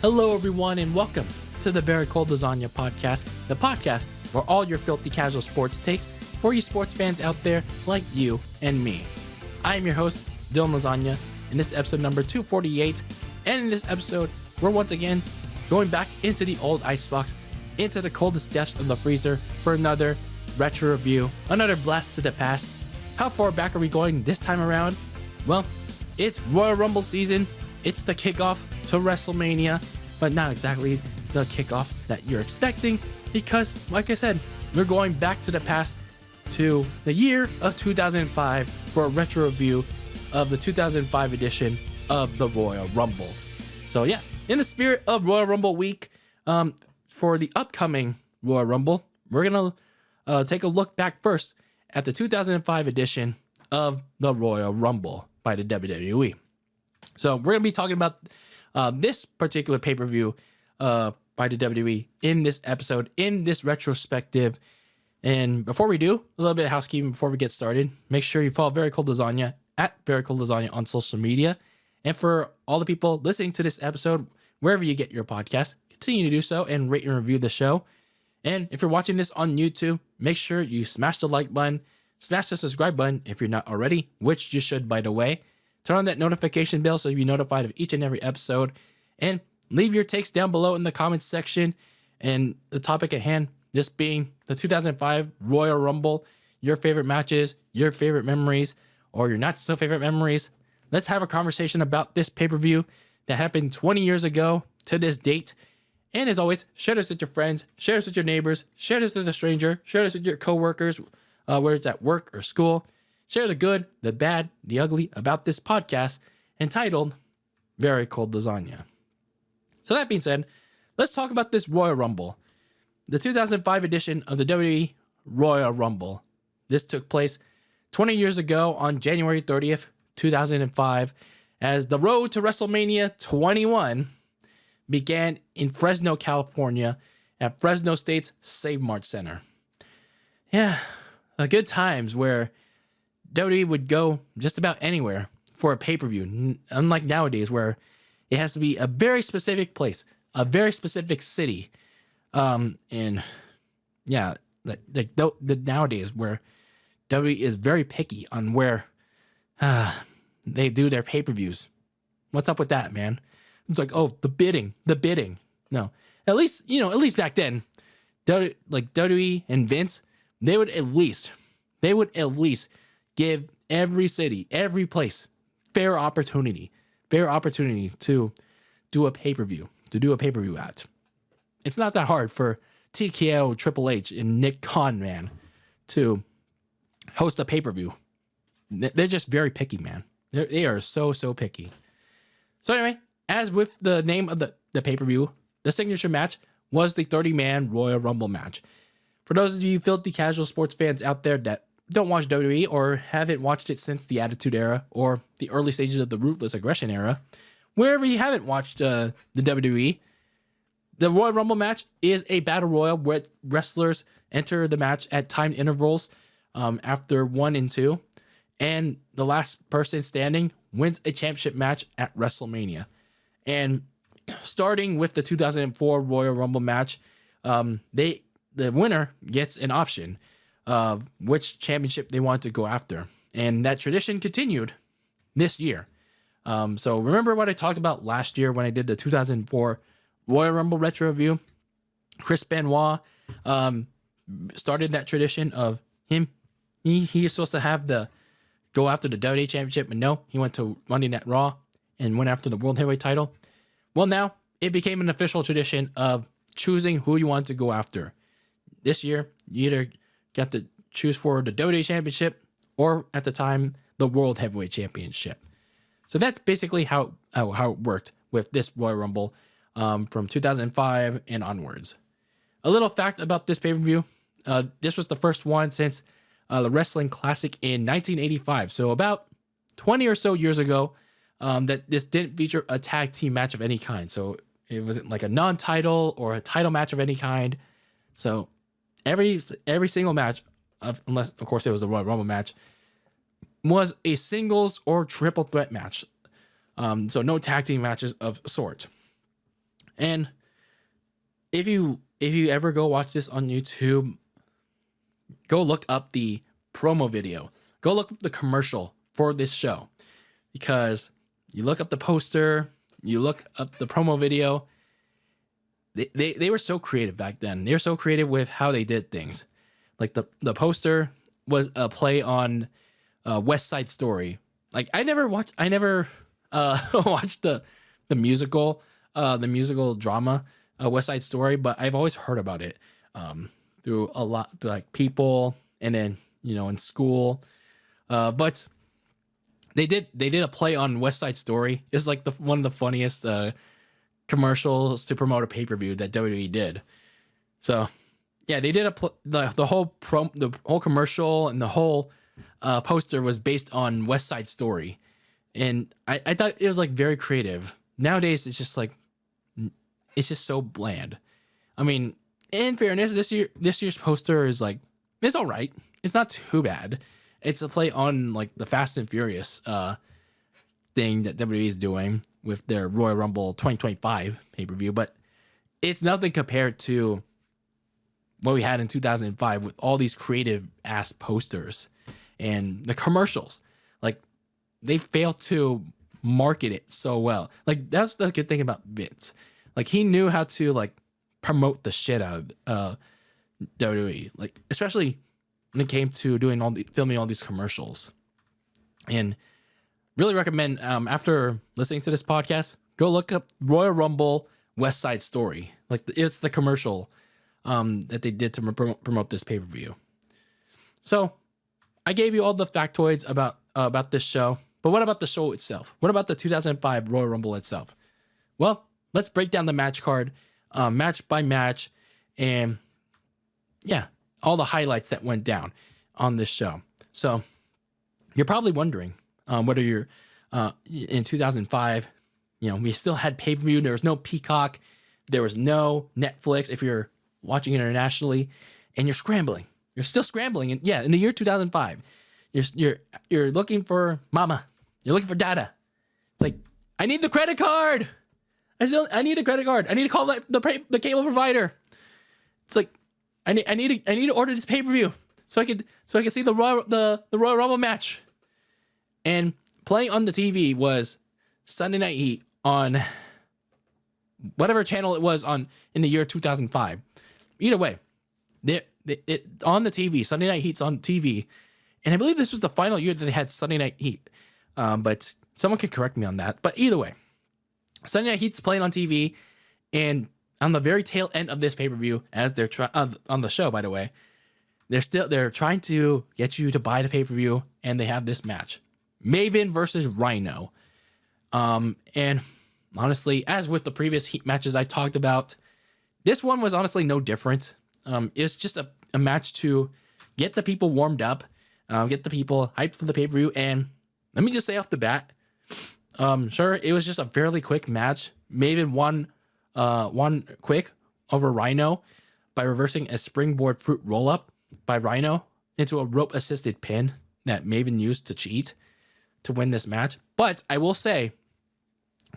Hello, everyone, and welcome to the Very Cold Lasagna Podcast, the podcast where all your filthy casual sports takes for you sports fans out there like you and me. I am your host, Dylan Lasagna, and this is episode number 248. And in this episode, we're once again going back into the old icebox, into the coldest depths of the freezer for another retro review, another blast to the past. How far back are we going this time around? Well, it's Royal Rumble season. It's the kickoff to WrestleMania, but not exactly the kickoff that you're expecting because, like I said, we're going back to the past to the year of 2005 for a retro review of the 2005 edition of the Royal Rumble. So yes, in the spirit of Royal Rumble week, for the upcoming Royal Rumble, we're going to take a look back first at the 2005 edition of the Royal Rumble by the WWE. So we're going to be talking about this particular pay-per-view by the WWE in this episode, in this retrospective. And before we do, a little bit of housekeeping before we get started. Make sure you follow Very Cold Lasagna at Very Cold Lasagna on social media. And for all the people listening to this episode, wherever you get your podcast, continue to do so and rate and review the show. And if you're watching this on YouTube, make sure you smash the like button, smash the subscribe button if you're not already, which you should, by the way. Turn on that notification bell so you'll be notified of each and every episode. And leave your takes down below in the comments section. And the topic at hand, this being the 2005 Royal Rumble, your favorite matches, your favorite memories, or your not so favorite memories. Let's have a conversation about this pay-per-view that happened 20 years ago to this date. And as always, share this with your friends, share this with your neighbors, share this with a stranger, share this with your coworkers, whether it's at work or school. Share the good, the bad, the ugly about this podcast entitled Very Cold Lasagna. So that being said, let's talk about this Royal Rumble. The 2005 edition of the WWE Royal Rumble. This took place 20 years ago on January 30th, 2005, as the road to WrestleMania 21 began in Fresno, California at Fresno State's Save Mart Center. Yeah, the good times where WWE would go just about anywhere for a pay-per-view, unlike nowadays where it has to be a very specific place, a very specific city. And yeah, the nowadays where WWE is very picky on where they do their pay-per-views. What's up with that, man? It's like, oh, the bidding. No, at least back then, WWE and Vince, they would at least give every city, every place, fair opportunity to do a pay-per-view, at. It's not that hard for TKO, Triple H, and Nick Khan, man, to host a pay-per-view. They're just very picky, man. They are so picky. So anyway, as with the name of the pay-per-view, the signature match was the 30-man Royal Rumble match. For those of you filthy casual sports fans out there that don't watch WWE or haven't watched it since the Attitude Era or the early stages of the Ruthless Aggression Era, wherever you haven't watched the WWE, the Royal Rumble match is a battle royal where wrestlers enter the match at timed intervals after 1 and 2, and the last person standing wins a championship match at WrestleMania. And starting with the 2004 Royal Rumble match, the winner gets an option of which championship they want to go after. And that tradition continued this year. So remember what I talked about last year when I did the 2004 Royal Rumble retro review? Chris Benoit started that tradition of him. He is supposed to have go after the WWE Championship, but no, he went to Monday Night Raw and went after the World Heavyweight title. Well, now it became an official tradition of choosing who you want to go after. This year, you either got to choose for the WWE Championship or, at the time, the World Heavyweight Championship. So that's basically how it worked with this Royal Rumble from 2005 and onwards. A little fact about this pay-per-view. This was the first one since the Wrestling Classic in 1985. So about 20 or so years ago, that this didn't feature a tag team match of any kind. So it wasn't like a non-title or a title match of any kind. So every single match, unless of course it was the Royal Rumble match, was a singles or triple threat match. So no tag team matches of sort. And if you ever go watch this on YouTube, go look up the promo video. Go look up the commercial for this show, because you look up the poster, you look up the promo video. They were so creative back then. They were so creative with how they did things. Like the poster was a play on West Side Story. Like I never watched the musical drama West Side Story, but I've always heard about it through like people, and then in school. But they did a play on West Side Story. It's like one of the funniest commercials to promote a pay-per-view that WWE did. So yeah, they did the whole commercial, and the whole poster was based on West Side Story, and I thought it was like very creative. Nowadays it's just so bland. I mean, in fairness, this year's poster is like, it's all right. It's not too bad. It's a play on like the Fast and Furious thing that WWE is doing with their Royal Rumble 2025 pay-per-view, but it's nothing compared to what we had in 2005 with all these creative ass posters and the commercials. Like, they failed to market it so well. Like, that's the good thing about Vince. Like, he knew how to like promote the shit out of WWE, like especially when it came to filming all these commercials. And really recommend, after listening to this podcast, go look up Royal Rumble West Side Story. Like, it's the commercial that they did to promote this pay-per-view. So I gave you all the factoids about this show, but what about the show itself? What about the 2005 Royal Rumble itself? Well, let's break down the match card, match by match, and yeah, all the highlights that went down on this show. So you're probably wondering whether you're in 2005, we still had pay-per-view. There was no Peacock. There was no Netflix if you're watching internationally, and you're scrambling. You're still scrambling. And yeah, in the year 2005, you're looking for mama. You're looking for data. It's like, I need the credit card. I need a credit card. I need to call the cable provider. It's like, I need to order this pay-per-view so I can see the Royal Rumble match. And playing on the TV was Sunday Night Heat on whatever channel it was on in the year 2005. Either way, it on the TV. Sunday Night Heat's on TV, and I believe this was the final year that they had Sunday Night Heat. But someone can correct me on that. But either way, Sunday Night Heat's playing on TV, and on the very tail end of this pay-per-view, as they're on the show, by the way, they're trying to get you to buy the pay-per-view, and they have this match, Maven versus Rhino. And honestly, as with the previous Heat matches I talked about, this one was honestly no different. It's just a match to get the people warmed up, get the people hyped for the pay-per-view. And let me just say off the bat, sure, it was just a fairly quick match. Maven won quick over Rhino by reversing a springboard fruit roll-up by Rhino into a rope-assisted pin that Maven used to cheat to win this match. But I will say,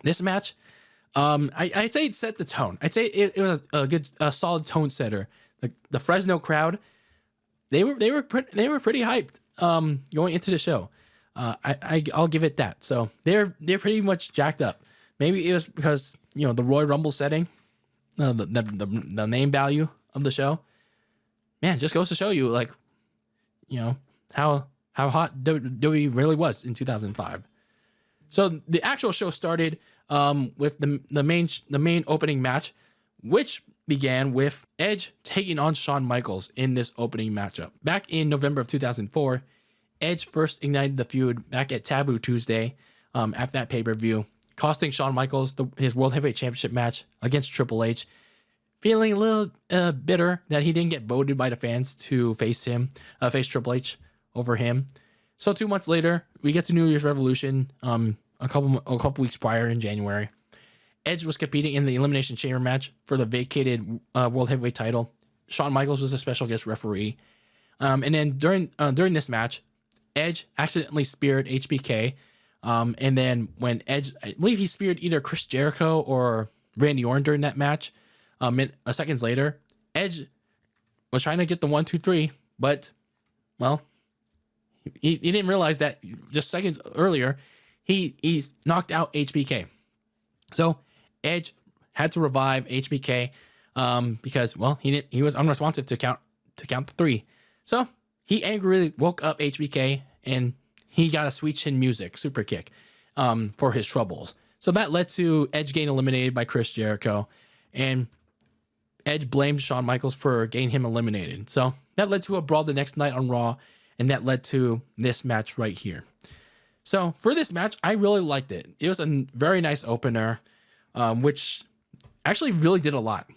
this match, I'd say it set the tone. I'd say it was a good, solid tone setter. The Fresno crowd, they were pretty hyped going into the show. I'll give it that. So they're pretty much jacked up. Maybe it was because the Royal Rumble setting, the name value of the show. Man, just goes to show you how hot WWE really was in 2005. So the actual show started with the main opening match, which began with Edge taking on Shawn Michaels in this opening matchup. Back in November of 2004, Edge first ignited the feud back at Taboo Tuesday at that pay-per-view, costing Shawn Michaels his World Heavyweight Championship match against Triple H, feeling a little bitter that he didn't get voted by the fans to face Triple H over him. So 2 months later, we get to New Year's Revolution a couple weeks prior in January. Edge was competing in the Elimination Chamber match for the vacated World Heavyweight title. Shawn Michaels was a special guest referee. And then during this match, Edge accidentally speared HBK. And then when Edge, I believe he speared either Chris Jericho or Randy Orton during that match. Seconds later, Edge was trying to get the 1, 2, 3, but well, he didn't realize that just seconds earlier he's knocked out HBK. So Edge had to revive HBK because well he was unresponsive to count the 3. So he angrily woke up HBK and he got a sweet chin music super kick for his troubles. So that led to Edge getting eliminated by Chris Jericho, and Edge blamed Shawn Michaels for getting him eliminated. So that led to a brawl the next night on Raw, and that led to this match right here. So for this match, I really liked it. It was a very nice opener, which actually really did a lot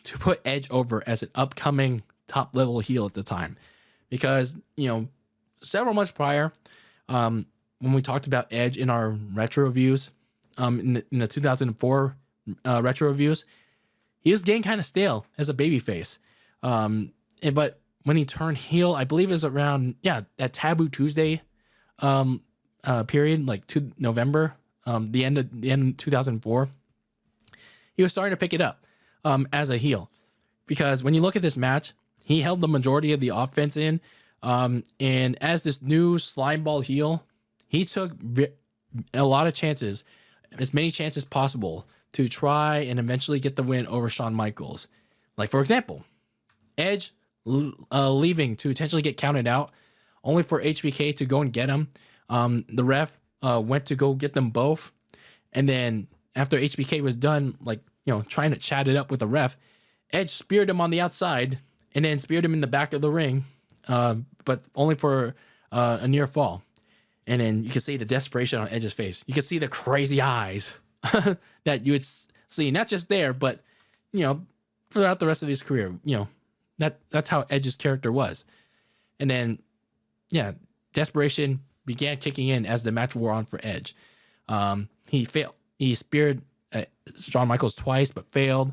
to put Edge over as an upcoming top level heel at the time. Because, several months prior, when we talked about Edge in our retro reviews, in the 2004 retro reviews, he was getting kind of stale as a babyface. But when he turned heel, I believe it was around, that Taboo Tuesday period, like to November, the end of 2004, he was starting to pick it up as a heel. Because when you look at this match, he held the majority of the offense in, and as this new slimeball heel, he took a lot of chances, as many chances possible, to try and eventually get the win over Shawn Michaels. Like, for example, Edge leaving to potentially get counted out, only for HBK to go and get him. The ref went to go get them both, and then after HBK was done, trying to chat it up with the ref, Edge speared him on the outside and then speared him in the back of the ring, but only for a near fall. And then you can see the desperation on Edge's face. You can see the crazy eyes that you would see, not just there, but, throughout the rest of his career. That's how Edge's character was. And then, desperation began kicking in as the match wore on for Edge. He failed. He speared Shawn Michaels twice, but failed.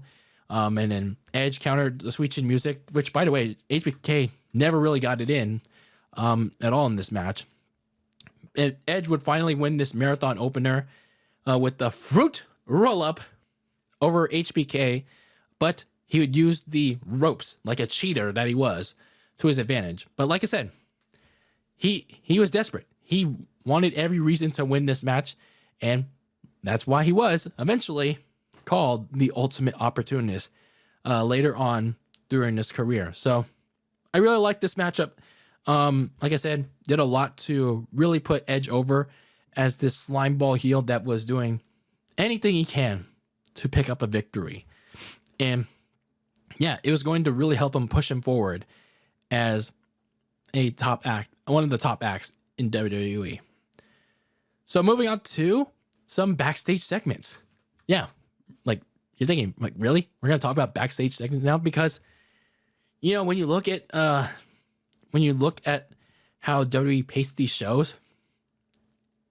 And then Edge countered the sweet chin music, which, by the way, HBK never really got it in at all in this match. And Edge would finally win this marathon opener with the fruit roll-up over HBK, but he would use the ropes like a cheater that he was to his advantage. But like I said, he was desperate. He wanted every reason to win this match, and that's why he was eventually called the Ultimate Opportunist later on during his career. So I really like this matchup. Like I said, did a lot to really put Edge over as this slimeball heel that was doing anything he can to pick up a victory. And it was going to really help him push him forward as a top act, one of the top acts in WWE. So moving on to some backstage segments. You're thinking, really? We're going to talk about backstage segments now? Because, when you look at how WWE paced these shows,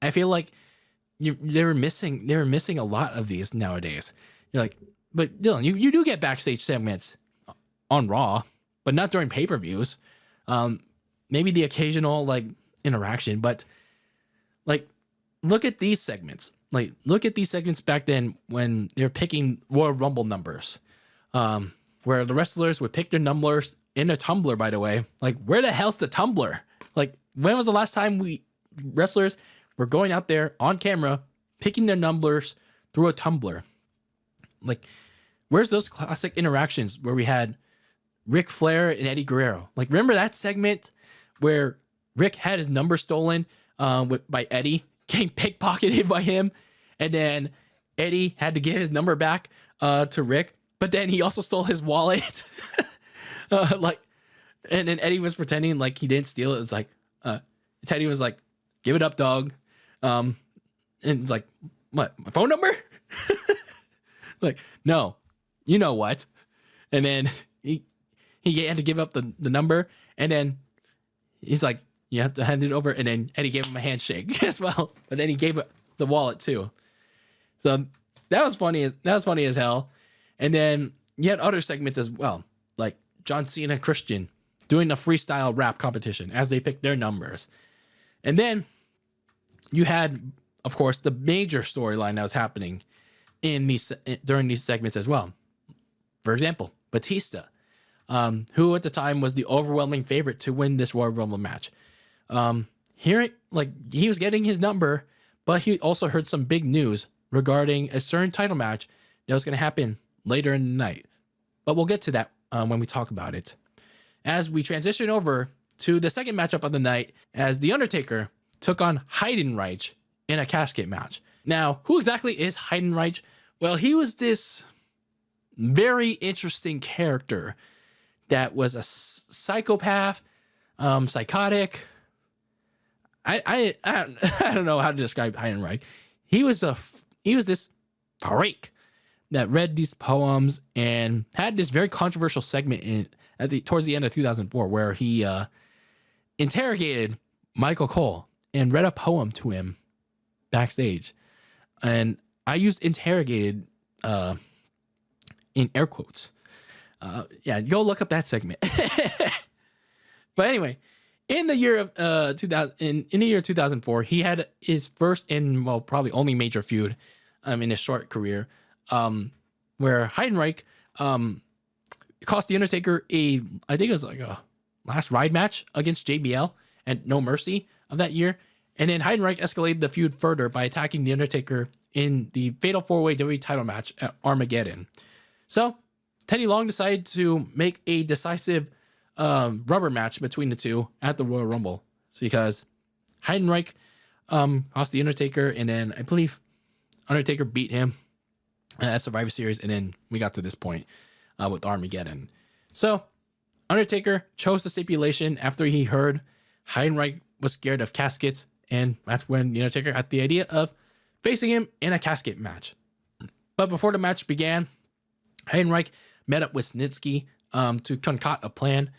I feel like they were missing a lot of these nowadays. You're like, but Dylan, you do get backstage segments on Raw, but not during pay-per-views. Maybe the occasional interaction, but look at these segments. Look at these segments back then when they were picking Royal Rumble numbers, where the wrestlers would pick their numbers in a tumbler, by the way. Where the hell's the tumbler? When was the last time wrestlers were going out there on camera, picking their numbers through a tumbler? Where's those classic interactions where we had Ric Flair and Eddie Guerrero? Remember that segment where Rick had his number stolen by Eddie, getting pickpocketed by him, and then Eddie had to give his number back to Rick, but then he also stole his wallet. And then Eddie was pretending like he didn't steal it. It's Teddy was like, "Give it up, dog." And it's like, "What? My phone number?" No, you know what? And then he had to give up the number, and then he's like, "You have to hand it over." And then Eddie gave him a handshake as well, but then he gave the wallet too. So that was funny as hell. And then you had other segments as well, like John Cena and Christian doing a freestyle rap competition as they picked their numbers. And then you had, of course, the major storyline that was happening during these segments as well. For example, Batista, who at the time was the overwhelming favorite to win this Royal Rumble match. Hearing like he was getting his number, but he also heard some big news regarding a certain title match that was going to happen later in the night. But we'll get to that when we talk about it. As we transition over to the second matchup of the night, as The Undertaker took on Heidenreich in a casket match. Now, who exactly is Heidenreich? Well, he was this very interesting character that was a psychopath, psychotic. I don't know how to describe Heidenreich. He was this freak that read these poems and had this very controversial segment towards the end of 2004 where he interrogated Michael Cole and read a poem to him backstage. And I used interrogated in air quotes. Yeah, go look up that segment. But anyway, in the year of 2004, he had his first and probably only major feud in his short career, where Heidenreich cost The Undertaker I think it was like a last ride match against JBL at No Mercy of that year. And then Heidenreich escalated the feud further by attacking The Undertaker in the Fatal 4-Way WWE title match at Armageddon. So Teddy Long decided to make a decisive rubber match between the two at the Royal Rumble. It's because Heidenreich lost The Undertaker, and then I believe Undertaker beat him at Survivor Series, and then we got to this point with Armageddon. So Undertaker chose the stipulation after he heard Heidenreich was scared of caskets, and that's when The Undertaker had the idea of facing him in a casket match. But before the match began, Heidenreich met up with Snitsky to concoct a plan,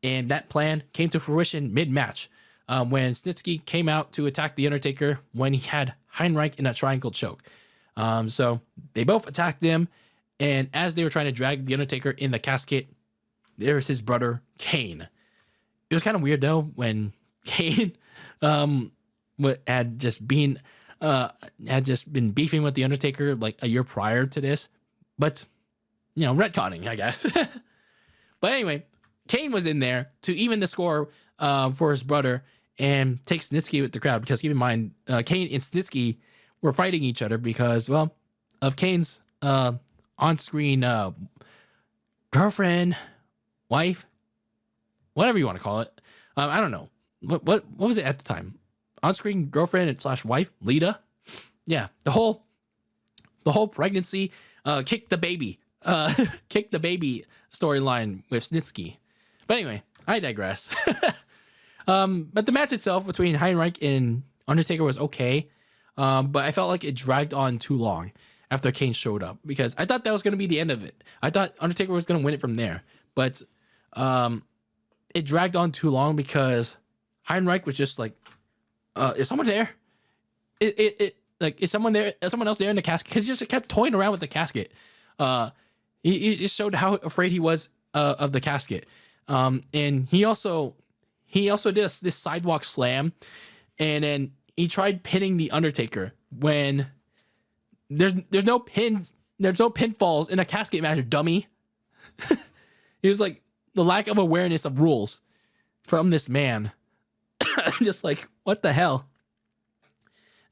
and that plan came to fruition mid-match when Snitsky came out to attack The Undertaker when he had Heidenreich in a triangle choke. So they both attacked him, and as they were trying to drag The Undertaker in the casket, there was his brother, Kane. It was kind of weird, though, when Kane had just been beefing with The Undertaker like a year prior to this. But, retconning, I guess. But anyway, Kane was in there to even the score for his brother and take Snitsky with the crowd, because keep in mind, Kane and Snitsky were fighting each other because, of Kane's on-screen girlfriend, wife, whatever you want to call it. I don't know. What was it at the time? On-screen girlfriend / wife, Lita? Yeah, the whole pregnancy, kick the baby storyline with Snitsky. But anyway, I digress. But the match itself between Heidenreich and Undertaker was okay. But I felt like it dragged on too long after Kane showed up, because I thought that was going to be the end of it. I thought Undertaker was going to win it from there. But it dragged on too long because Heidenreich was just like, is someone there? Is someone there? Is someone else there in the casket? Because he just kept toying around with the casket. He just showed how afraid he was of the casket. And he also did this sidewalk slam, and then he tried pinning The Undertaker when there's no pinfalls in a casket match, dummy. He was like, the lack of awareness of rules from this man. Just like, what the hell?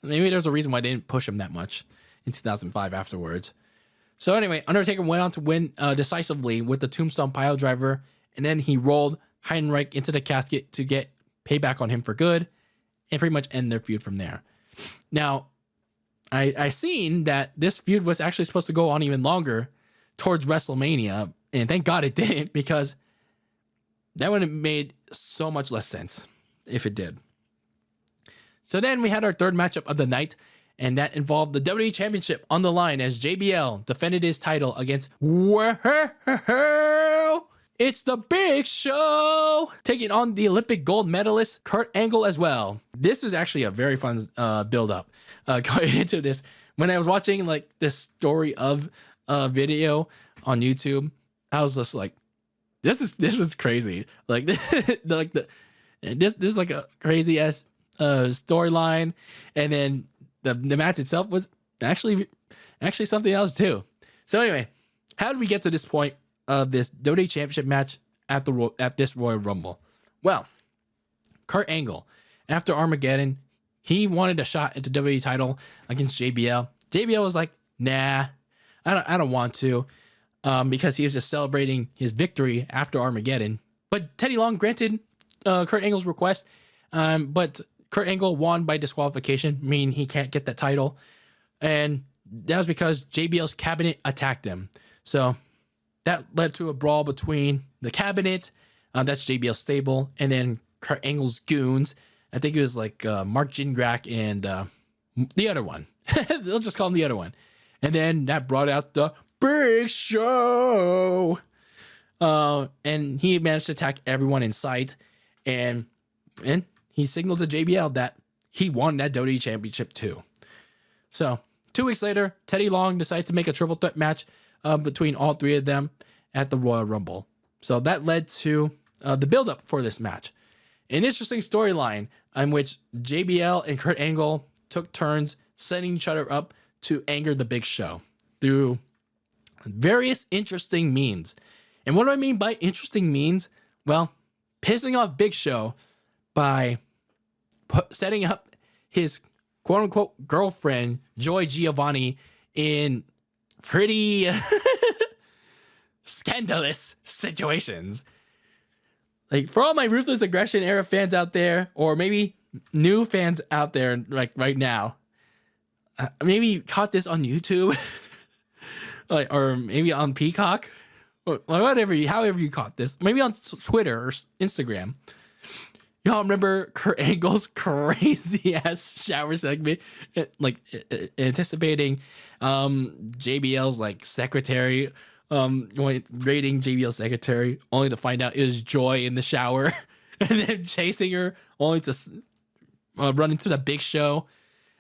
Maybe there's a reason why they didn't push him that much in 2005 afterwards. So anyway, Undertaker went on to win decisively with the Tombstone Piledriver, and then he rolled Heidenreich into the casket to get payback on him for good and pretty much end their feud from there. Now, I seen that this feud was actually supposed to go on even longer towards WrestleMania, and thank God it didn't, because that would have made so much less sense if it did. So then we had our third matchup of the night, and that involved the WWE Championship on the line as JBL defended his title against It's the Big Show, taking on the Olympic gold medalist Kurt Angle as well. This was actually a very fun build-up going into this. When I was watching like this story of video on YouTube, I was just like, this is crazy. Like this is like a crazy ass storyline, and then the match itself was actually actually something else too. So anyway, how did we get to this point of this WWE Championship match at this Royal Rumble? Well, Kurt Angle, after Armageddon, he wanted a shot at the WWE title against JBL. JBL was like, nah, I don't want to, because he was just celebrating his victory after Armageddon. But Teddy Long granted Kurt Angle's request, but Kurt Angle won by disqualification, meaning he can't get that title. And that was because JBL's cabinet attacked him. So that led to a brawl between the cabinet, that's JBL's stable, and then Kurt Angle's goons. I think it was like Mark Jindrak and the other one. Let's just call him the other one. And then that brought out the Big Show. And he managed to attack everyone in sight. And he signaled to JBL that he won that WWE Championship too. So 2 weeks later, Teddy Long decided to make a triple threat match between all three of them at the Royal Rumble. So that led to the build-up for this match. An interesting storyline in which JBL and Kurt Angle took turns setting each other up to anger the Big Show through various interesting means. And what do I mean by interesting means? Well, pissing off Big Show by setting up his quote-unquote girlfriend, Joy Giovanni, in pretty scandalous situations. Like, for all my Ruthless Aggression era fans out there, or maybe new fans out there like right now, maybe you caught this on YouTube, like, or maybe on Peacock, or whatever, however you caught this, maybe on Twitter or Instagram. Y'all remember Kurt Angle's crazy ass shower segment, like anticipating JBL's like secretary, raiding JBL's secretary, only to find out it was Joy in the shower, and then chasing her, only to run into the Big Show,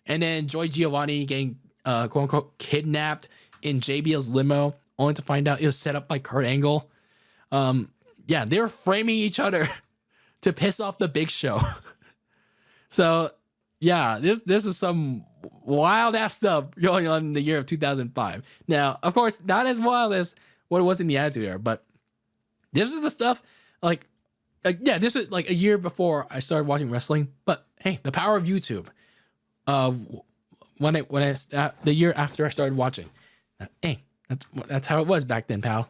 and then Joy Giovanni getting quote unquote kidnapped in JBL's limo, only to find out it was set up by Kurt Angle. Yeah, they were framing each other to piss off the Big Show. So yeah, this is some wild ass stuff going on in the year of 2005. Now, of course, not as wild as what it was in the Attitude Era, but this is the stuff like yeah, this was like a year before I started watching wrestling. But hey, the power of YouTube. When the year after I started watching, hey, that's how it was back then, pal.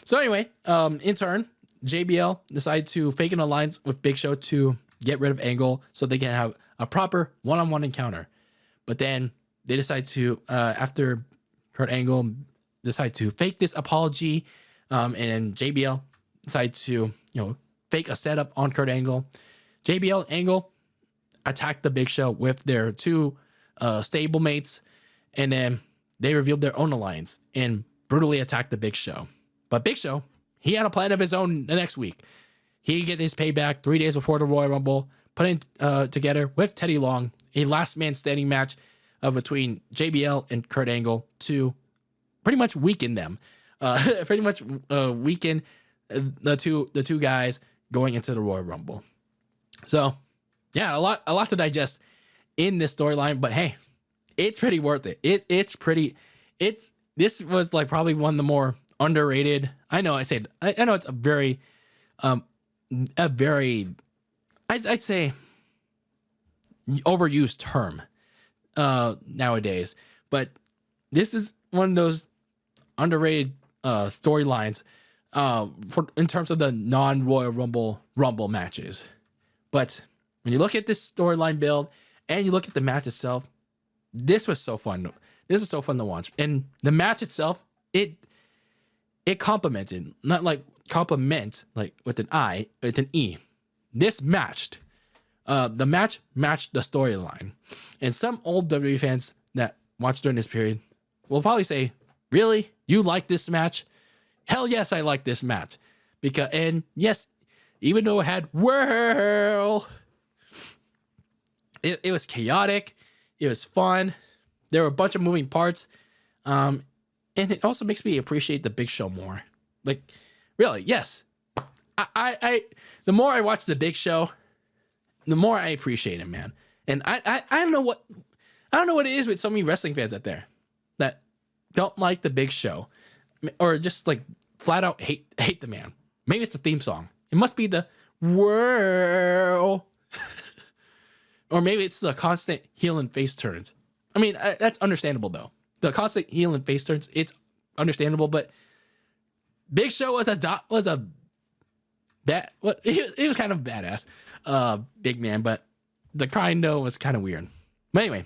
So anyway, in turn, JBL decided to fake an alliance with Big Show to get rid of Angle so they can have a proper one-on-one encounter. But then they decide to, after Kurt Angle decided to fake this apology, and JBL decided to, fake a setup on Kurt Angle. JBL and Angle attacked the Big Show with their two stablemates, and then they revealed their own alliance and brutally attacked the Big Show. But Big Show, he had a plan of his own the next week. He get his payback 3 days before the Royal Rumble, putting together with Teddy Long a last man standing match between JBL and Kurt Angle to pretty much weaken them, weaken the two guys going into the Royal Rumble. So yeah, a lot to digest in this storyline, but hey, it's pretty worth it. This was like probably one of the more underrated. I know it's a very I'd say overused term nowadays, but this is one of those underrated storylines in terms of the non-Royal Rumble matches. But when you look at this storyline build and you look at the match itself, this was so fun. This is so fun to watch. And the match itself, it complemented, not like compliment, like with an I, with an E. This matched. The match matched the storyline. And some old WWE fans that watched during this period will probably say, really? You like this match? Hell yes, I like this match. And yes, even though it had it was chaotic, it was fun, there were a bunch of moving parts, and it also makes me appreciate the Big Show more. Like, really, yes. I the more I watch the Big Show, the more I appreciate him, man. And I don't know what it is with so many wrestling fans out there that don't like the Big Show, or just like flat out hate the man. Maybe it's a theme song. It must be the whirl. Or maybe it's the constant heel and face turns. I mean, that's understandable though. The constant heel and face turns, it's understandable, but Big Show was a bad. What he was kind of badass, big man, but the kind of was kind of weird. But anyway,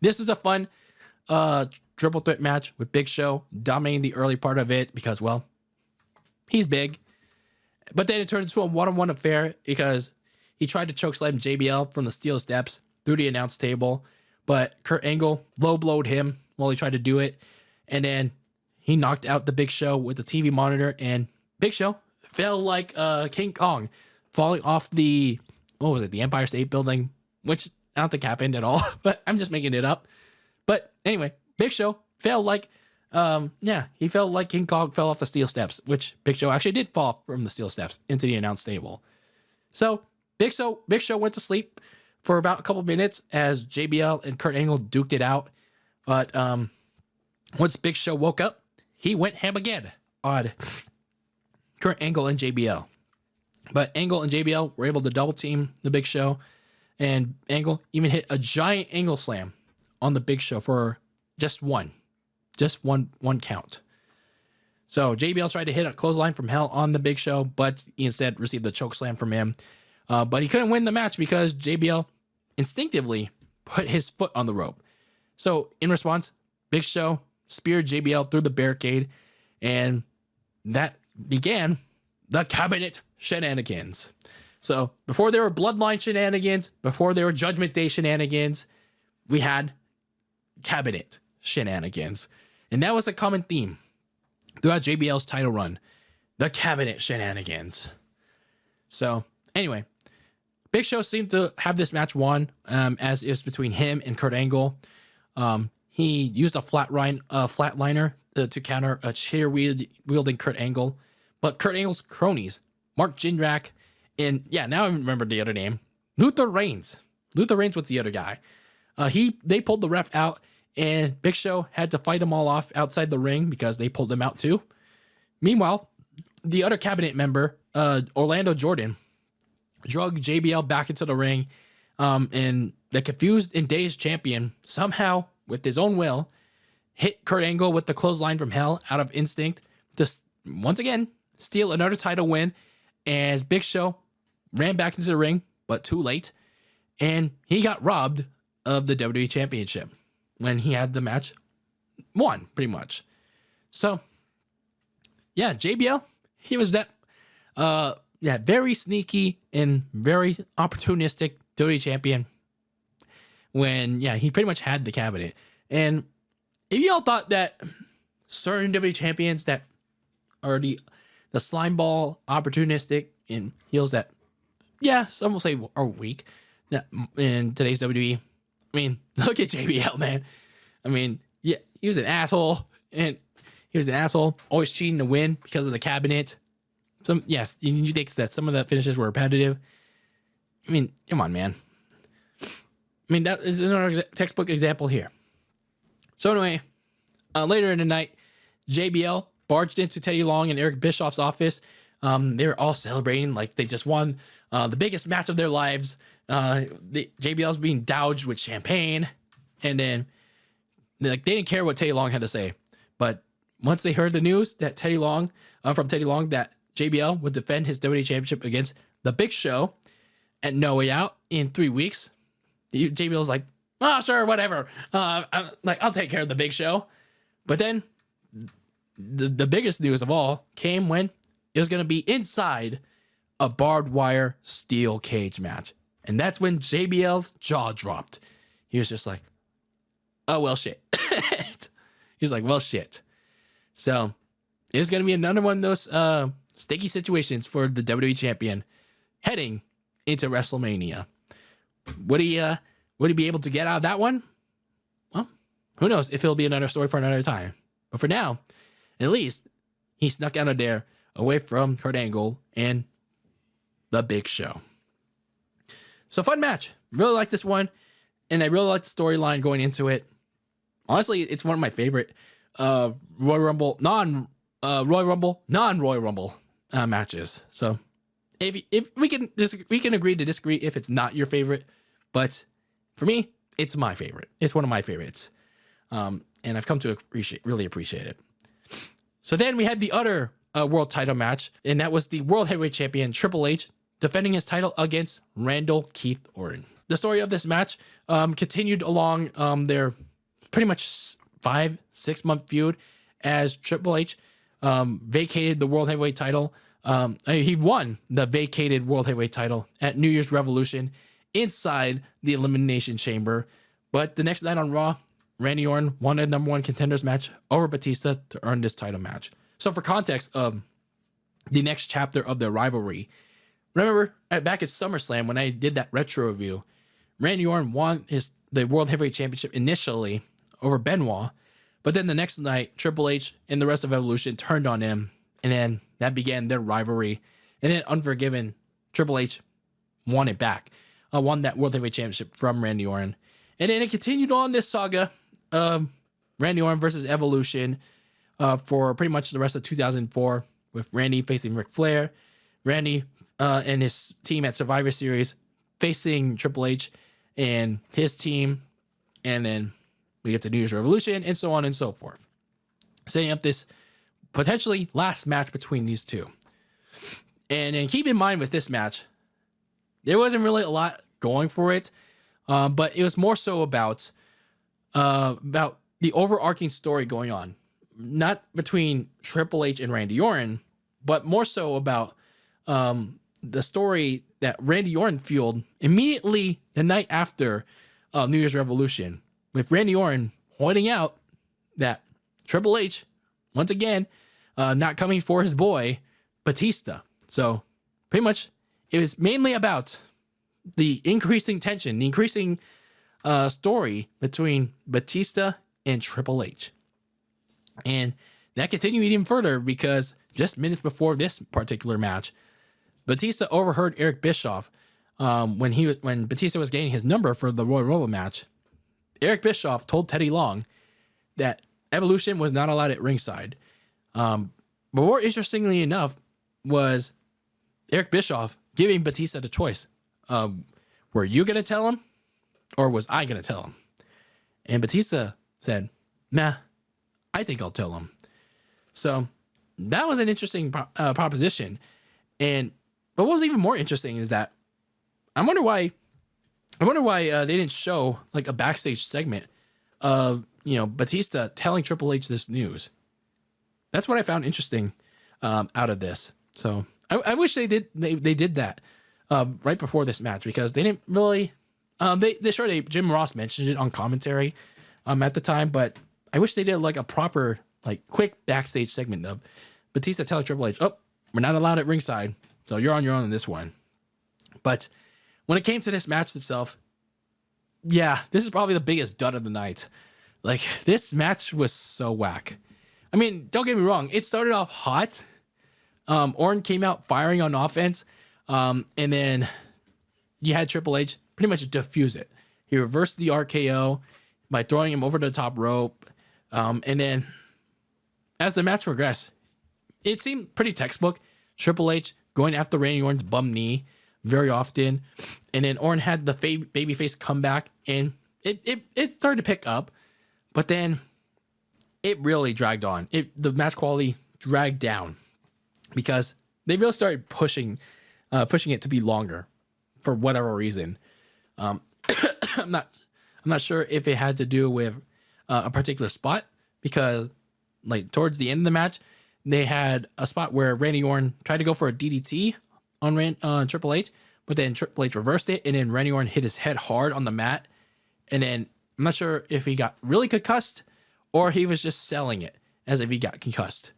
this is a fun triple threat match with Big Show dominating the early part of it because, well, he's big. But then it turned into a one-on-one affair because he tried to chokeslam JBL from the steel steps through the announce table, but Kurt Angle low-blowed him while he tried to do it, and then he knocked out the Big Show with the TV monitor, and Big Show fell like King Kong, falling off the Empire State Building, which I don't think happened at all, but I'm just making it up. But anyway, Big Show fell like, he fell like King Kong fell off the steel steps, which Big Show actually did fall from the steel steps into the announce table. So Big Show went to sleep for about a couple minutes as JBL and Kurt Angle duked it out. But once Big Show woke up, he went ham again on Kurt Angle and JBL. But Angle and JBL were able to double team the Big Show, and Angle even hit a giant angle slam on the Big Show for just one count. So JBL tried to hit a clothesline from hell on the Big Show, but he instead received the choke slam from him. But he couldn't win the match because JBL instinctively put his foot on the rope. So in response, Big Show speared JBL through the barricade, and that began the cabinet shenanigans. So before there were bloodline shenanigans, before there were Judgment Day shenanigans, we had cabinet shenanigans. And that was a common theme throughout JBL's title run, the cabinet shenanigans. So anyway, Big Show seemed to have this match won, as is between him and Kurt Angle. He used a flatliner to counter a chair wielding Kurt Angle, but Kurt Angle's cronies, Mark Jindrak, and now I remember the other name, Luther Reigns. Luther Reigns was the other guy. They pulled the ref out, and Big Show had to fight them all off outside the ring because they pulled him out too. Meanwhile, the other cabinet member, Orlando Jordan, drug JBL back into the ring, and the confused and dazed champion somehow, with his own will, hit Kurt Angle with the clothesline from hell out of instinct to once again steal another title win, as Big Show ran back into the ring, but too late, and he got robbed of the WWE Championship when he had the match won, pretty much. So, yeah, JBL, he was that, very sneaky and very opportunistic WWE champion when, he pretty much had the cabinet. And if y'all thought that certain WWE champions that are the slime ball opportunistic and heels that, some will say are weak in today's WWE, I mean, look at JBL, man. I mean, he was an asshole, and he was an asshole, always cheating to win because of the cabinet. You think that some of the finishes were repetitive. I mean, come on, man. I mean, that is another textbook example here. So anyway, later in the night, JBL barged into Teddy Long and Eric Bischoff's office. They were all celebrating like they just won the biggest match of their lives. JBL's being doused with champagne, and then they didn't care what Teddy Long had to say. But once they heard the news that from Teddy Long that JBL would defend his WWE Championship against the Big Show at No Way Out in 3 weeks, JBL's like, "Oh, sure, whatever. I'll take care of the Big Show." But then the biggest news of all came when it was going to be inside a barbed wire steel cage match. And that's when JBL's jaw dropped. He was just like, "Oh, well, shit." He was like, "Well, shit." So it was going to be another one of those sticky situations for the WWE champion heading into WrestleMania. Would he be able to get out of that one? Well, who knows if it'll be another story for another time. But for now, at least he snuck out of there away from Kurt Angle and the Big Show. So fun match. Really like this one. And I really like the storyline going into it. honestly, it's one of my favorite Royal Rumble, non-Royal Rumble matches. So if we can agree to disagree if it's not your favorite, but for me, it's my favorite. It's one of my favorites. And I've come to really appreciate it. So then we had the other world title match, and that was the World Heavyweight Champion Triple H defending his title against Randall Keith Orton. The story of this match continued along their pretty much 5-6 month feud as Triple H vacated the World Heavyweight title. He won the vacated World Heavyweight title at New Year's Revolution inside the Elimination Chamber. But the next night on Raw, Randy Orton won a number one contenders match over Batista to earn this title match. So for context of the next chapter of their rivalry, remember back at SummerSlam when I did that retro review, Randy Orton won the World Heavyweight Championship initially over Benoit, but then the next night, Triple H and the rest of Evolution turned on him, and then that began their rivalry. And then Unforgiven, Triple H won it back, won that World Heavyweight Championship from Randy Orton. And then it continued on this saga of Randy Orton versus Evolution for pretty much the rest of 2004, with Randy facing Ric Flair, Randy and his team at Survivor Series facing Triple H and his team, and then we get to New Year's Revolution, and so on and so forth, setting up this potentially last match between these two. And then keep in mind with this match, there wasn't really a lot going for it, but it was more so about the overarching story going on, not between Triple H and Randy Orton, but more so about the story that Randy Orton fueled immediately the night after New Year's Revolution, with Randy Orton pointing out that Triple H, once again, not coming for his boy, Batista. So pretty much it was mainly about the increasing tension, the increasing story between Batista and Triple H. And that continued even further because just minutes before this particular match, Batista overheard Eric Bischoff when Batista was getting his number for the Royal Rumble match. Eric Bischoff told Teddy Long that Evolution was not allowed at ringside. But more interestingly enough was Eric Bischoff giving Batista the choice. Were you going to tell him or was I going to tell him? And Batista said, nah, I think I'll tell him. So that was an interesting proposition. But what was even more interesting is that I wonder why they didn't show like a backstage segment of, Batista telling Triple H this news. That's what I found interesting out of this. So I wish they did that right before this match, because they didn't really Jim Ross mentioned it on commentary at the time, but I wish they did like a proper like quick backstage segment of Batista telling Triple H, oh, we're not allowed at ringside, so you're on your own in this one. But when it came to this match itself, yeah, this is probably the biggest dud of the night. Like, this match was so whack. I mean, don't get me wrong, it started off hot. Orton came out firing on offense, and then you had Triple H pretty much diffuse it. He reversed the RKO by throwing him over the top rope, and then as the match progressed, it seemed pretty textbook. Triple H going after Randy Orton's bum knee very often, and then Orton had the babyface comeback, and it started to pick up, but then it really dragged on. The match quality dragged down because they really started pushing it to be longer for whatever reason. I'm not sure if it had to do with a particular spot, because like towards the end of the match, they had a spot where Randy Orton tried to go for a DDT on Triple H, but then Triple H reversed it, and then Randy Orton hit his head hard on the mat, and then I'm not sure if he got really concussed or he was just selling it as if he got concussed.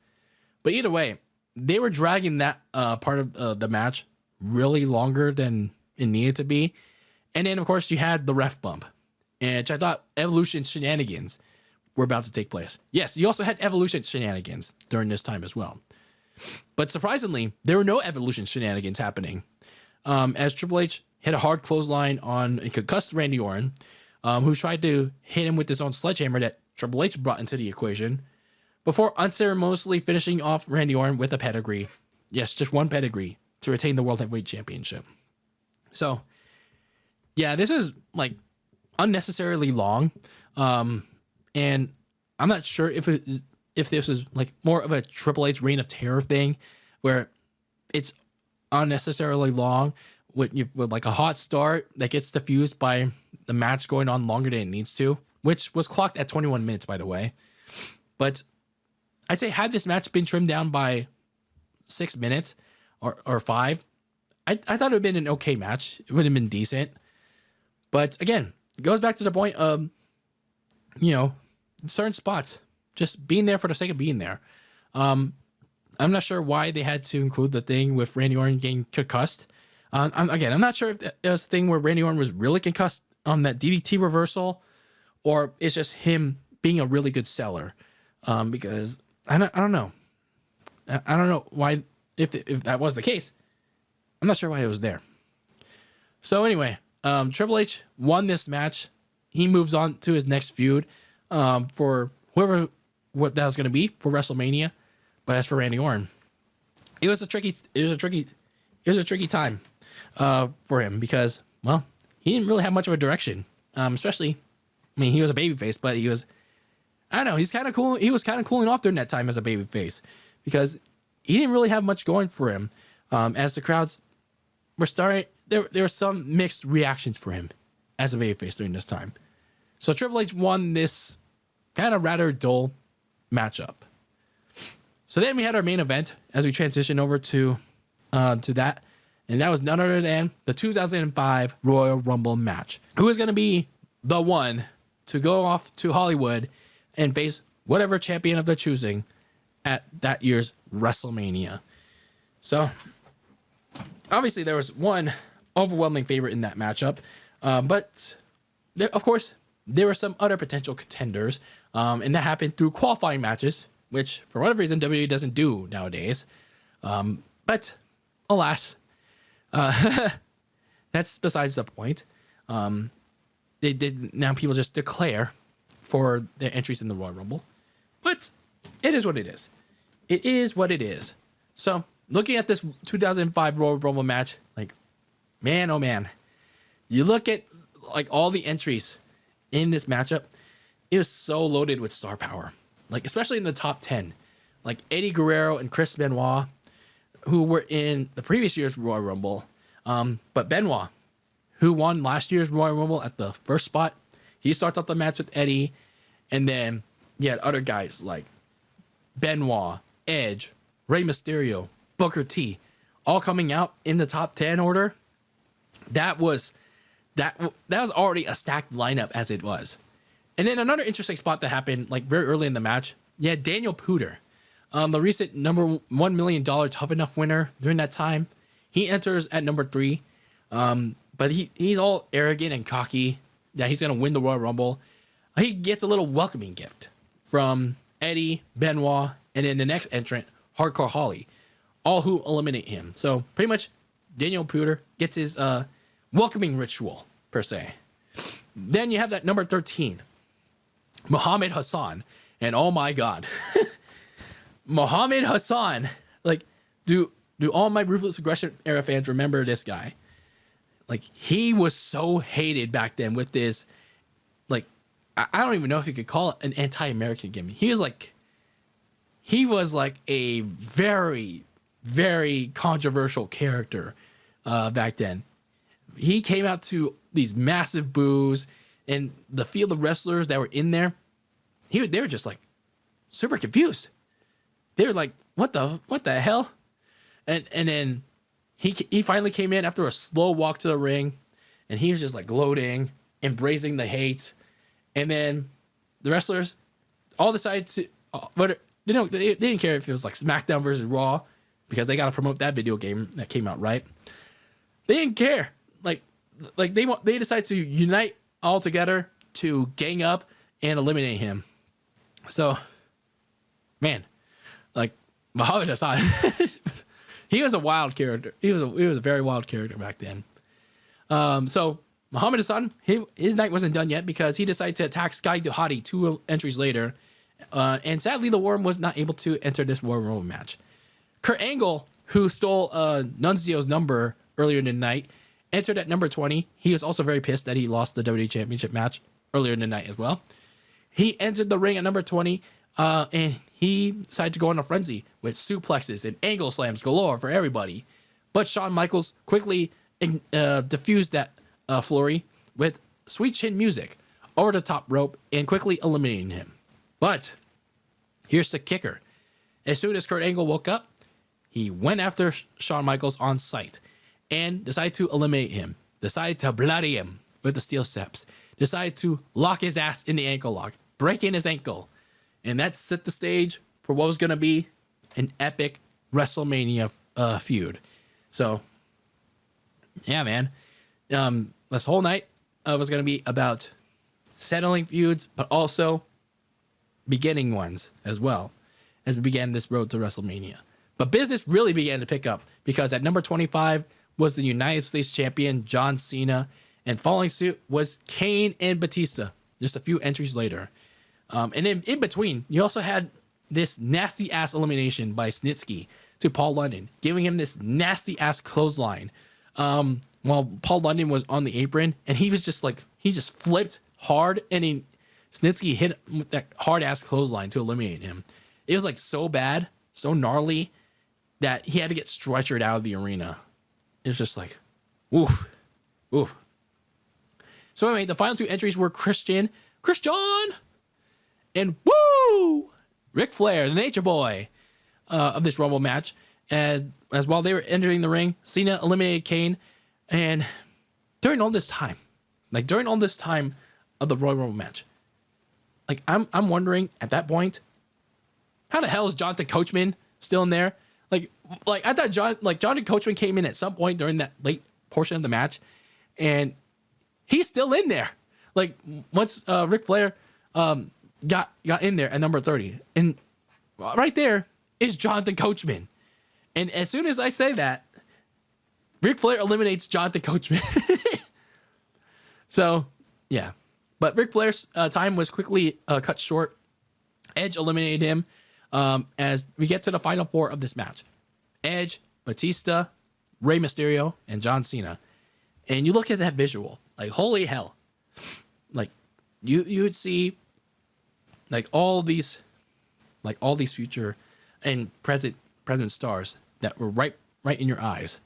But either way, they were dragging that part of the match really longer than it needed to be. And then, of course, you had the ref bump, which I thought Evolution shenanigans were about to take place. Yes, you also had Evolution shenanigans during this time as well. But surprisingly, there were no Evolution shenanigans happening, as Triple H hit a hard clothesline on a concussed Randy Orton, who tried to hit him with his own sledgehammer that Triple H brought into the equation before unceremoniously finishing off Randy Orton with a pedigree. Yes, just one pedigree to retain the World Heavyweight Championship. So, yeah, this is like unnecessarily long. And I'm not sure if this is like more of a Triple H Reign of Terror thing where it's unnecessarily long with like a hot start that gets diffused by the match going on longer than it needs to, which was clocked at 21 minutes, by the way. But I'd say had this match been trimmed down by 6 minutes or 5, I thought it would have been an okay match. It would have been decent. But again, it goes back to the point of, certain spots just being there for the sake of being there. I'm not sure why they had to include the thing with Randy Orton getting concussed. I'm not sure if it was a thing where Randy Orton was really concussed on that DDT reversal, or it's just him being a really good seller. Because I don't know. I don't know why, if that was the case. I'm not sure why it was there. So anyway, Triple H won this match. He moves on to his next feud for what that was going to be for WrestleMania. But as for Randy Orton, it was a tricky time for him because, well, he didn't really have much of a direction. Especially, he was a babyface, but he was, I don't know, he's kind of cool. He was kind of cooling off during that time as a babyface because he didn't really have much going for him. As the crowds were starting, there were some mixed reactions for him as a babyface during this time. So Triple H won this kind of rather dull matchup. So then we had our main event as we transition over to that. And that was none other than the 2005 Royal Rumble match. Who is going to be the one to go off to Hollywood and face whatever champion of their choosing at that year's WrestleMania? So, obviously, there was one overwhelming favorite in that matchup. But, of course, there were some other potential contenders. And that happened through qualifying matches, which, for whatever reason, WWE doesn't do nowadays. But, alas, that's besides the point. They did now people just declare for their entries in the Royal Rumble. But it is what it is. It is what it is. So, looking at this 2005 Royal Rumble match, like, man, oh man. You look at, like, all the entries in this matchup, it was so loaded with star power. Like, especially in the top 10. Like, Eddie Guerrero and Chris Benoit, who were in the previous year's Royal Rumble. But Benoit, who won last year's Royal Rumble at the first spot, he starts off the match with Eddie. And then you had other guys like Benoit, Edge, Rey Mysterio, Booker T, all coming out in the top 10 order. That was already a stacked lineup as it was. And then another interesting spot that happened like very early in the match, you had Daniel Puder, the recent number $1 million Tough Enough winner during that time. He enters at number 3, but he's all arrogant and cocky that he's going to win the Royal Rumble. He gets a little welcoming gift from Eddie, Benoit, and then the next entrant, Hardcore Holly, all who eliminate him. So pretty much Daniel Puder gets his welcoming ritual, per se. Then you have that number 13, Muhammad Hassan. And oh my God, Muhammad Hassan, like, do all my Ruthless Aggression era fans remember this guy? Like, he was so hated back then with this, like, I don't even know if you could call it an anti-American gimmick. He was like a very, very controversial character back then. He came out to these massive boos, and the field of wrestlers that were in there, they were just like super confused. They were like, what the hell? And then he finally came in after a slow walk to the ring, and he was just like gloating, embracing the hate. And then the wrestlers all decided to, but they didn't care if it was like SmackDown versus Raw, because they got to promote that video game that came out, right? They didn't care. Like they decided to unite all together to gang up and eliminate him. So, man, like Muhammad Hassan, he was a wild character. He was a very wild character back then. So Muhammad Hassan, his night wasn't done yet because he decided to attack Sky Duhati 2 entries later. And sadly, the Worm was not able to enter this Royal Rumble match. Kurt Angle, who stole Nunzio's number earlier in the night, entered at number 20. He was also very pissed that he lost the WWE Championship match earlier in the night as well. He entered the ring at number 20, and he decided to go on a frenzy with suplexes and angle slams galore for everybody. But Shawn Michaels quickly diffused that flurry with sweet chin music over the top rope and quickly eliminating him. But here's the kicker. As soon as Kurt Angle woke up, he went after Shawn Michaels on sight and decided to eliminate him, decided to bloody him with the steel steps, decided to lock his ass in the ankle lock, breaking his ankle. And that set the stage for what was going to be an epic WrestleMania feud. So, yeah, man. This whole night was going to be about settling feuds, but also beginning ones as well as we began this road to WrestleMania. But business really began to pick up because at number 25 was the United States champion, John Cena, and following suit was Kane and Batista just a few entries later. And in between, you also had this nasty-ass elimination by Snitsky to Paul London, giving him this nasty-ass clothesline while Paul London was on the apron, and he was just like, he just flipped hard, and Snitsky hit him with that hard-ass clothesline to eliminate him. It was like so bad, so gnarly, that he had to get stretchered out of the arena. It was just like, oof. So anyway, the final 2 entries were Christian, and Ric Flair, the Nature Boy, of this Rumble match. And as while they were entering the ring, Cena eliminated Kane. And during all this time of the Royal Rumble match, like I'm wondering at that point, how the hell is Jonathan Coachman still in there? Like I thought Jonathan Coachman came in at some point during that late portion of the match, and he's still in there. Like once Ric Flair got in there at number 30, and right there is Jonathan Coachman. And as soon as I say that, Ric Flair eliminates Jonathan Coachman. So, yeah. But Ric Flair's time was quickly cut short. Edge eliminated him as we get to the final 4 of this match. Edge, Batista, Rey Mysterio, and John Cena. And you look at that visual, like, holy hell. Like, you would see, like, all these future and present stars that were right in your eyes.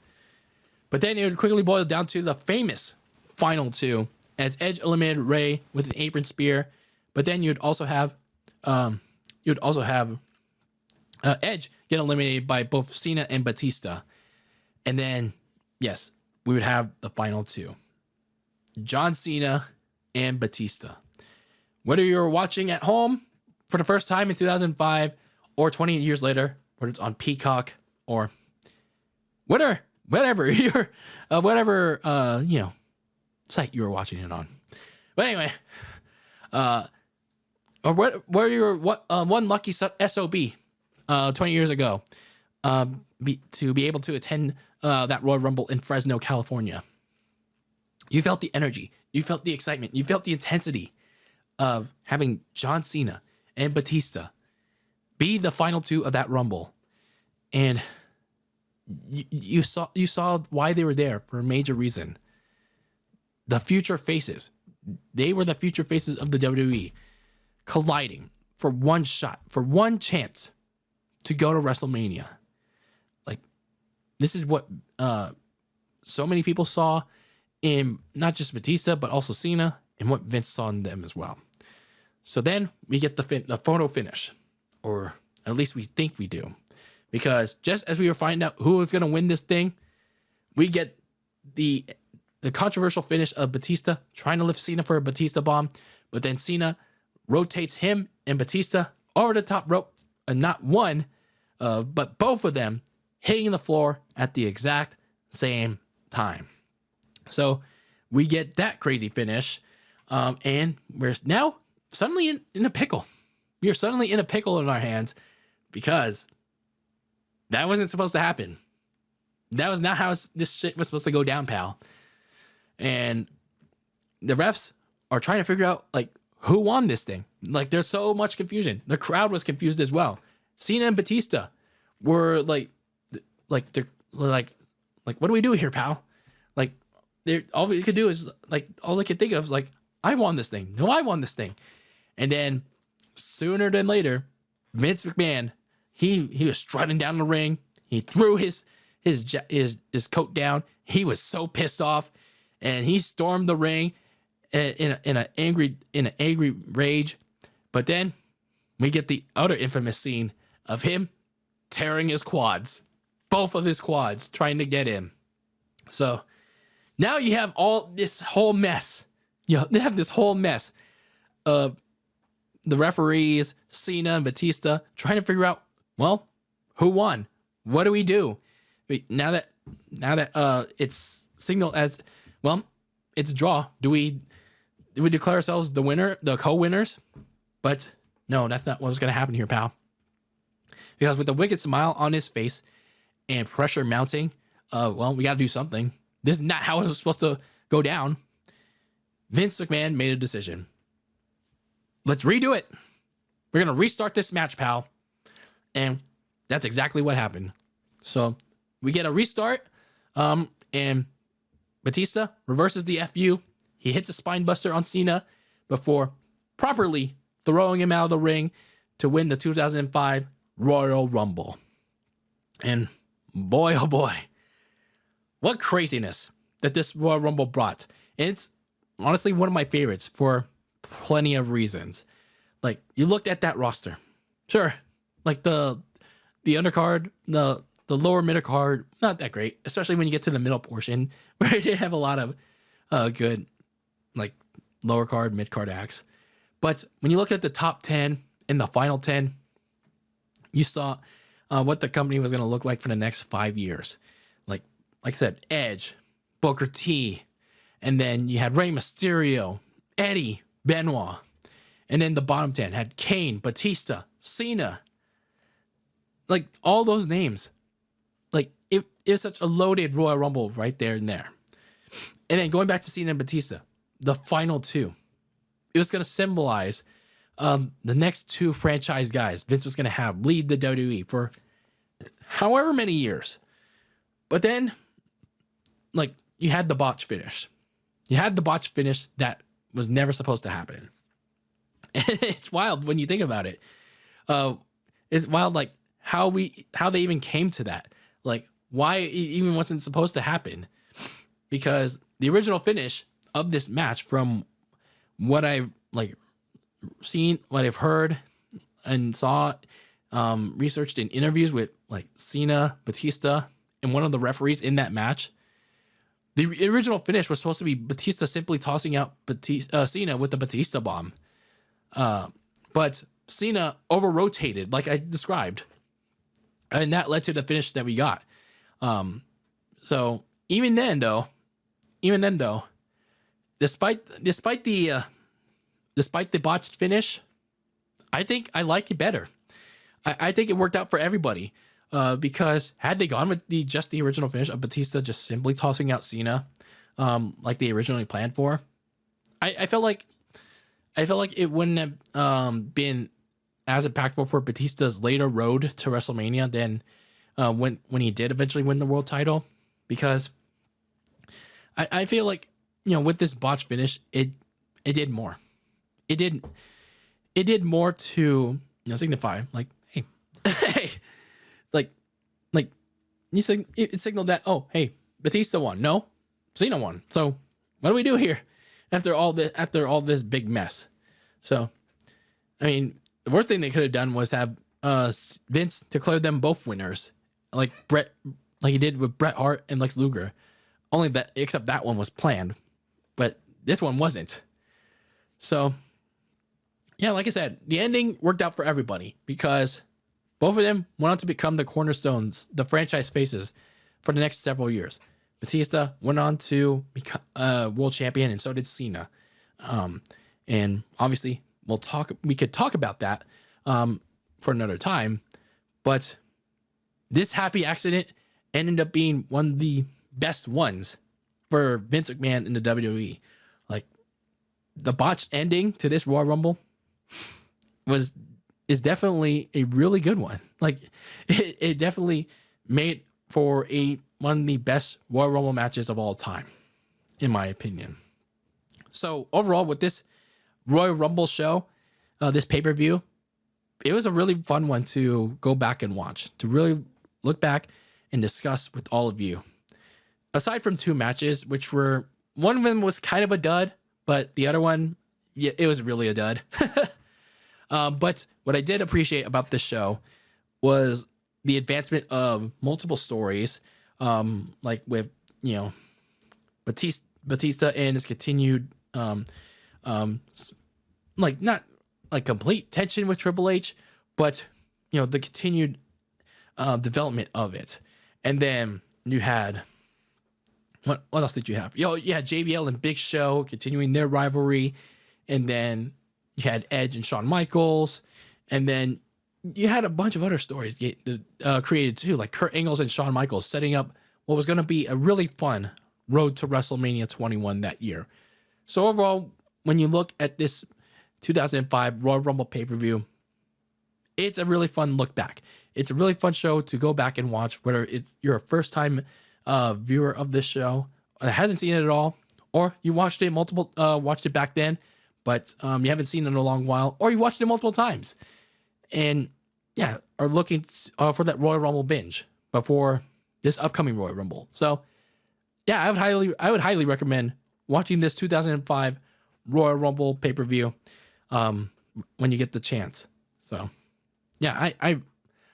But then it would quickly boil down to the famous final 2 as Edge eliminated Rey with an apron spear. But then you'd also have Edge get eliminated by both Cena and Batista. And then, yes, we would have the final 2. John Cena and Batista. Whether you're watching at home for the first time in 2005 or 20 years later, whether it's on Peacock or whatever site you were watching it on. But anyway, or where you're one lucky SOB 20 years ago to be able to attend that Royal Rumble in Fresno, California. You felt the energy, you felt the excitement, you felt the intensity of having John Cena and Batista be the final 2 of that Rumble. And you saw why they were there for a major reason. The future faces. They were the future faces of the WWE colliding for one shot, for one chance to go to WrestleMania. Like, this is what so many people saw in not just Batista, but also Cena, and what Vince saw in them as well. So then we get the photo finish, or at least we think we do. Because just as we were finding out who was going to win this thing, we get the controversial finish of Batista trying to lift Cena for a Batista bomb, but then Cena rotates him and Batista over the top rope, and not one, but both of them hitting the floor at the exact same time. So we get that crazy finish, and we're now suddenly in a pickle. We are suddenly in a pickle in our hands because that wasn't supposed to happen. That was not how this shit was supposed to go down, pal. And the refs are trying to figure out like who won this thing. Like there's so much confusion. The crowd was confused as well. Cena and Batista were like what do we do here, pal? Like all we could do is like all they could think of is like, I won this thing. No, I won this thing. And then sooner than later, Vince McMahon, he was strutting down the ring. He threw his coat down. He was so pissed off, and he stormed the ring in an angry rage. But then we get the other infamous scene of him tearing his quads, both of his quads, trying to get in. So now you have all this whole mess. They have this whole mess of the referees, Cena and Batista, trying to figure out, well, who won? What do we do? Now that it's signaled as, well, it's a draw. Do we declare ourselves the winner, the co-winners? But no, that's not what's going to happen here, pal. Because with a wicked smile on his face and pressure mounting, well, we got to do something. This is not how it was supposed to go down. Vince McMahon made a decision. Let's redo it. We're going to restart this match, pal. And that's exactly what happened. So we get a restart, and Batista reverses the FU. He hits a spine buster on Cena before properly throwing him out of the ring to win the 2005 Royal Rumble. And boy, oh boy, what craziness that this Royal Rumble brought. And it's honestly one of my favorites for plenty of reasons. Like, you looked at that roster. Sure, like the undercard, the lower mid card, not that great, especially when you get to the middle portion, where it did have a lot of good, like, lower card, mid card acts. But when you look at the top 10 and the final 10, you saw what the company was going to look like for the next 5 years. Like I said, Edge, Booker T, and then you had Rey Mysterio, Eddie, Benoit. And then the bottom 10 had Kane, Batista, Cena. Like, all those names. Like, it was such a loaded Royal Rumble right there and there. And then going back to Cena and Batista, the final two. It was going to symbolize the next two franchise guys Vince was going to have lead the WWE for however many years. But then, like, you had the botch finish. You had the botch finish that was never supposed to happen. And it's wild when you think about it. It's wild, like, how they even came to that. Like, why it even wasn't supposed to happen. Because the original finish of this match, from what I've, like, seen, what I've heard and saw, researched in interviews with, like, Cena, Batista, and one of the referees in that match, the original finish was supposed to be Batista simply tossing out Cena with the Batista bomb. But Cena over-rotated, like I described. And that led to the finish that we got. So even then though, despite the botched finish, I think I like it better. I think it worked out for everybody. Because had they gone with just the original finish of Batista just simply tossing out Cena, like they originally planned for, I felt like it wouldn't have been as impactful for Batista's later road to WrestleMania than when he did eventually win the world title. Because I feel like, with this botched finish, it did more. It did more to signify, like, hey, hey. Like it signaled that, oh, hey, Batista won. No, Cena won. So what do we do here after all this big mess? So, I mean, the worst thing they could have done was have Vince declare them both winners, like he did with Bret Hart and Lex Luger. Except that one was planned, but this one wasn't. So, yeah, like I said, the ending worked out for everybody because both of them went on to become the cornerstones, the franchise faces for the next several years. Batista went on to become world champion, and so did Cena. And obviously, we could talk about that for another time. But this happy accident ended up being one of the best ones for Vince McMahon in the WWE. Like, the botched ending to this Royal Rumble is definitely a really good one. Like it definitely made for one of the best Royal Rumble matches of all time, in my opinion. So overall, with this Royal Rumble show, this pay-per-view, it was a really fun one to go back and watch, to really look back and discuss with all of you. Aside from 2 matches, which were, one of them was kind of a dud, but the other one, yeah, it was really a dud. But what I did appreciate about this show was the advancement of multiple stories, like with, Batista and his continued, like not like complete tension with Triple H, but, the continued development of it. And then you had, what else did you have? JBL and Big Show continuing their rivalry. And then you had Edge and Shawn Michaels. And then you had a bunch of other stories created too, like Kurt Angle's and Shawn Michaels setting up what was going to be a really fun road to WrestleMania 21 that year. So overall, when you look at this 2005 Royal Rumble pay-per-view, it's a really fun look back. It's a really fun show to go back and watch, whether you're a first-time viewer of this show that hasn't seen it at all, or you watched it back then, but you haven't seen it in a long while, or you watched it multiple times, and are looking for that Royal Rumble binge before this upcoming Royal Rumble. So I would highly recommend watching this 2005 Royal Rumble pay-per-view when you get the chance. So I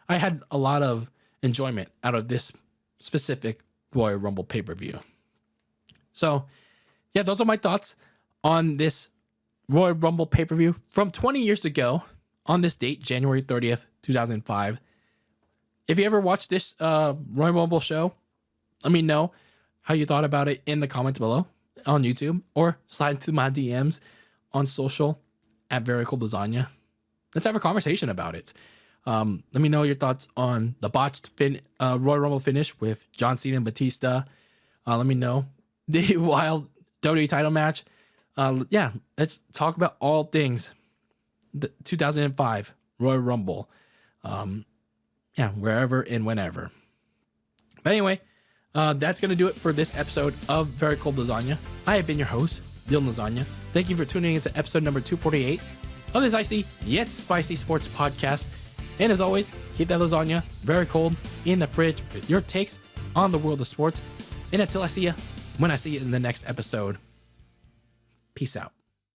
had a lot of enjoyment out of this specific Royal Rumble pay-per-view. So those are my thoughts on this Royal Rumble pay-per-view from 20 years ago on this date, January 30th, 2005. If you ever watched this Royal Rumble show, let me know how you thought about it in the comments below on YouTube, or slide into my DMs on social at Very Cold Lasagna. Let's have a conversation about it. Let me know your thoughts on the botched Royal Rumble finish with John Cena and Batista. Let me know the wild WWE title match. Let's talk about all things the 2005 Royal Rumble. Wherever and whenever. But anyway, that's going to do it for this episode of Very Cold Lasagna. I have been your host, Dylan Lasagna. Thank you for tuning into episode number 248 of this icy yet spicy sports podcast. And as always, keep that lasagna very cold in the fridge with your takes on the world of sports. And until I see you, when I see you in the next episode, peace out.